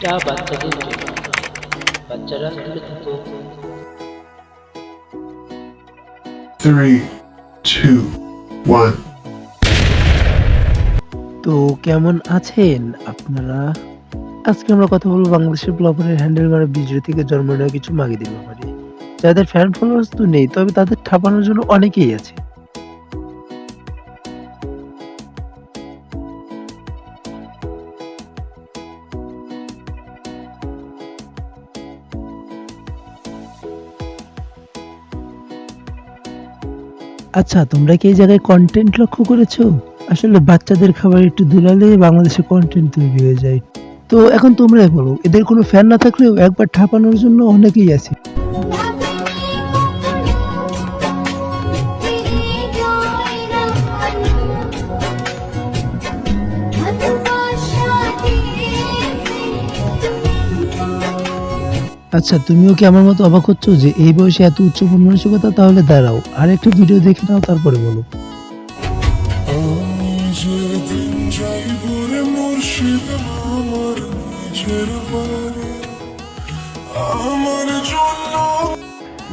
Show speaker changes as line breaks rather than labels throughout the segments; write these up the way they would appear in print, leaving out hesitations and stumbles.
এটা বাচ্চাদের জন্য, বাচ্চারা দূরে থাকো।
3, 2, 1.
তো কেমন আছেন আপনারা? আজকে আমরা কথা বলবো বাংলাদেশের ব্লগারের হ্যান্ডেল করা ভিডিও থেকে জন্ম নেওয়া কিছু মাগিদের ব্যাপারে, যাদের ফ্যান ফলোয়ার্স তো নেই, তবে তাদের ঠাপানোর জন্য অনেকেই আছে। আচ্ছা, তোমরা কি এই জায়গায় কন্টেন্ট লক্ষ্য করেছো? আসলে বাচ্চাদের খাবার একটু দুলালে বাংলাদেশে কন্টেন্ট তৈরি হয়ে যায়। তো এখন তোমরাই বলো, এদের কোনো ফ্যান না থাকলেও একবার ঠাপানোর জন্য অনেকেই আছে। আচ্ছা, তুমিও কি আমার মতো অবাক হচ্ছ যে এই বয়সে এত উচ্চ মন মানসিকতা? তাহলে দাঁড়াও আর একটা ভিডিও দেখে নাও, তারপরে বলো।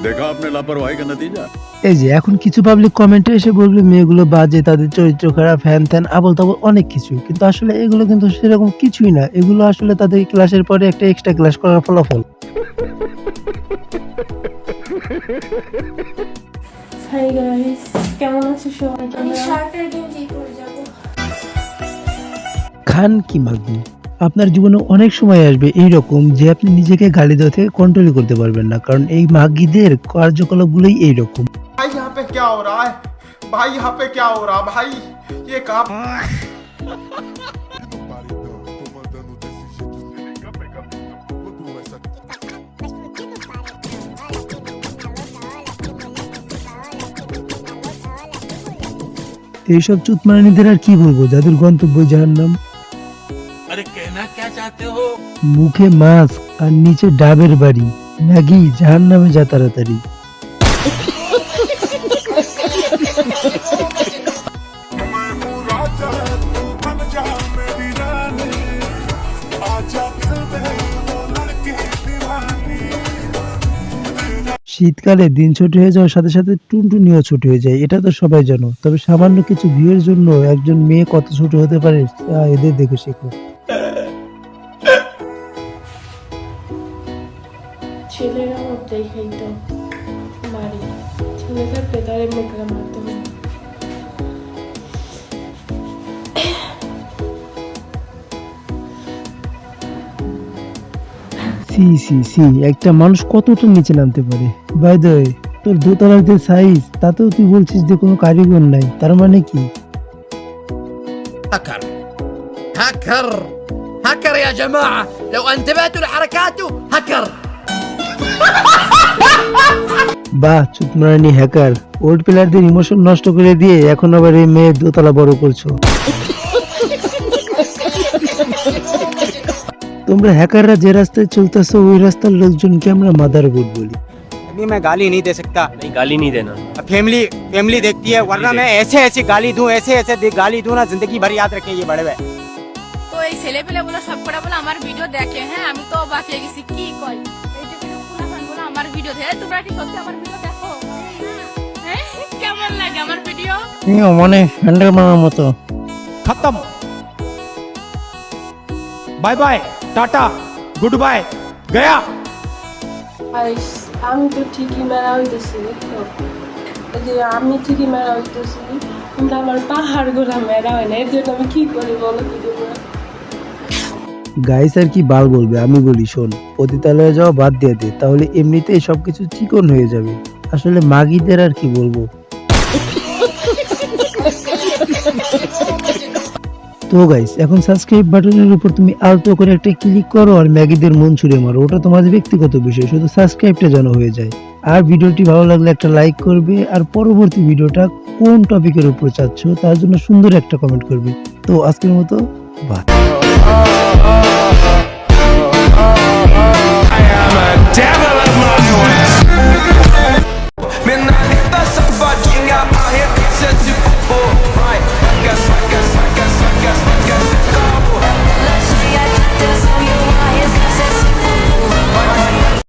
देखा आपने लापरवाही का नतीजा।
এই যে এখন কিছু পাবলিক কমেন্টে এসে বলবে মেয়েগুলো বাজে, তাদের চরিত্র খারাপ, হ্যান ত্যান আবল তাবল অনেক কিছু, কিন্তু আসলে এগুলো কিন্তু সেরকম কিছুই না। এগুলো আসলে তাদের ক্লাসের পরে একটা এক্সট্রা ক্লাস করার ফলাফল।
হাই গাইস, কেমন আছো সবাই?
আমি শার্টের গেঞ্জি পরে যাব।
খান কি মাগি, আপনার জীবনে অনেক সময় আসবে এইরকম যে আপনি নিজেকে গালি দেওয়া থেকে কন্ট্রোল করতে পারবেন না, কারণ এই মাগিদের কার্যকলাপগুলোই এইরকম।
भाई यहाँ पे क्या हो रहा है? भाई यहाँ पे क्या हो रहा है? भाई ये काम
এইসব চুতমারানিদের আর কি বলবো, যাদের গন্তব্য জাহান্নাম।
अरे कहना क्या चाहते हो?
মুখে মাস্ক আর নিচে ডাবের বাড়ি, ম্যাগি জাহান্নামে যা তাড়াতাড়ি। শীতকালে দিন ছোট হয়ে যাওয়ার সাথে সাথে টুনটুনিও ছোট হয়ে যায়, এটা তো সবাই জানো। তবে সামান্য কিছু ভিউয়ের জন্য একজন মেয়ে কত ছোট হতে পারে তা এদের দেখে শেখো।
ছেলেরা মধ্যেই খাইতো বাড়ি, ছেলে থাকতে তার মুখে মারতে হবে।
সি সি সি, একটা মানুষ কতটা নিচে নামতে পারে? বাই দ্য ওয়ে, তোর দোতলার যে সাইজ, তাতেও তুই বলছিস যে কোনো কারিগর নাই, তার মানে কি?
هاكر هاكر هاكر يا جماعة، لو انتبهتوا لحركاته هاكر.
বাহ, চুতমারানি হ্যাকার, ওল্ড প্লেয়ারদের ইমোশন নষ্ট করে দিয়ে এখন আবার এই মেয়ের দোতলা বড় করছো। তোমরা হ্যাকাররা যে রাস্তায় চলতেছো ওই রাস্তার লোকজনকে আমরা মাদারবোর্ড বলি।
अभी मैं गाली नहीं दे सकता।
नहीं, गाली नहीं देना।
फैमिली देखती है, वरना मैं ऐसे गाली दूं, ऐसे गाली दूं ना, जिंदगी भर याद रखें ये बड़े भाई।
তো এই ছেলে পেলে গুলো সব করে বলে আমার ভিডিও দেখে। হ্যাঁ, আমি তো অবাক হয়ে গেছি, কি কই এই যে ভিডিও কোন ফান বলে আমার ভিডিও দেখে। তোমরা কি সত্যি আমার ভিডিও দেখো? হ্যাঁ, কেমন লাগে আমার ভিডিও?
মানে হ্যান্ডেল মারার মতো।
खत्म, bye bye, tata, goodbye, गया।
আইস, আমি তো ঠিকই মেরা হইতেছি, বুঝছো? এই যে আমি ঠিকই মেরা হইতেছি, কিন্তু আমার পাহাড় গোড়া মেরা হয় না। এর জন্য আমি কি করি বলো তো তোমরা?
গাইস আর কি বাল বলবে, আমি বলি শোন, পতিতালয়ে যাওয়া বাদ দিয়ে দে, তাহলে এমনিতেই সবকিছু চিকন হয়ে যাবে। আসলে মাগিদের আর কি বলবো। তো গাইস, এখন সাবস্ক্রাইব বাটনের উপর তুমি আলতো করে একটা ক্লিক করো আর ম্যাগিদের মন ছুঁড়ে মারো, ওটা তোমাদের ব্যক্তিগত বিষয়, শুধু সাবস্ক্রাইবটা যেন হয়ে যায়। আর ভিডিওটি ভালো লাগলে একটা লাইক করবে, আর পরবর্তী ভিডিওটা কোন টপিকের উপর চাচ্ছ তার জন্য সুন্দর একটা কমেন্ট করবে। তো আজকের মতো বাই।